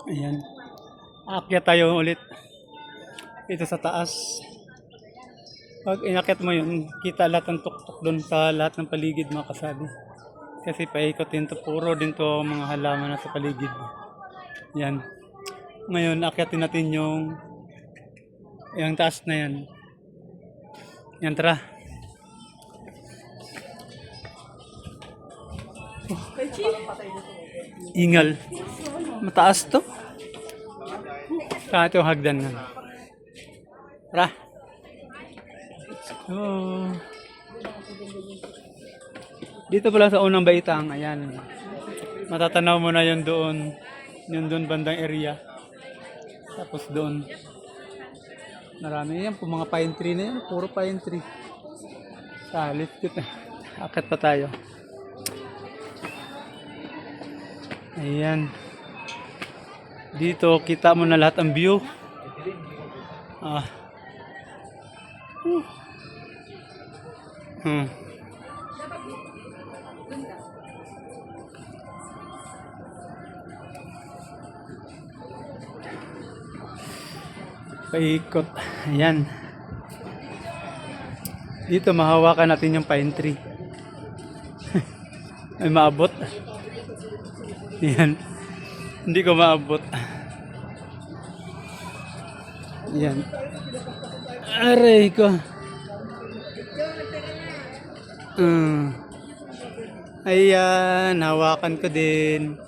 Ayan. Aakyat tayo ulit dito sa taas. Pag inakyat mo yun, kita lahat ng tuktok doon sa lahat ng paligid mga kasabi. Kasi paikot din to, puro din to mga halaman na sa paligid. Yan. Ngayon, akyatin natin yung taas na yan. Yan, tara. Ingal. Mataas to. Saan ito yung hagdan na. Tara. So, dito pala sa unang baitang, ayan. Matatanaw mo na yun doon. Yun doon bandang area. Tapos doon. Marami yan po mga pine tree na yan. Puro pine tree. Salit kita. Akit pa tayo. Ayan. Dito kita mo na lahat ang view. Paikot. Ayan. Dito mahawakan natin yung pine tree. Ay maabot. Ayan. Hindi ko maabot. Ayan. Aray ko. Ayan. Hawakan ko din.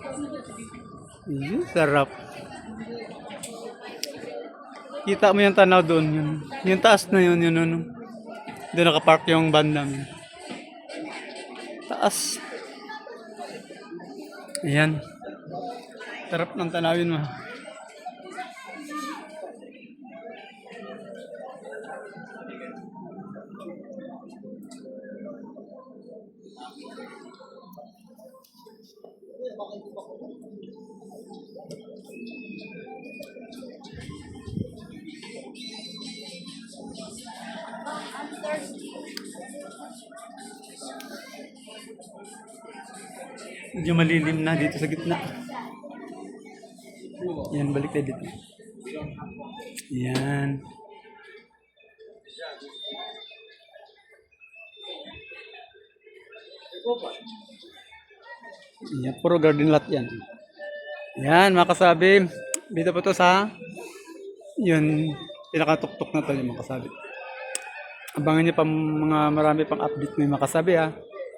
Ayan, sarap. Kita mo yung tanaw doon. Yung taas na yun. Doon nakapark yung van namin. Taas. Ayan. Sarap ng tanawin mo. Medyo malilim na dito sa gitna. Yan, balik tayo dito. Yan. Yan, puro garden lot yan. Yan, makasabi. Dito po to sa yun, pinakatuktok na to yung makasabi. Abangan niyo pa mga marami pang update na yung makasabi ha.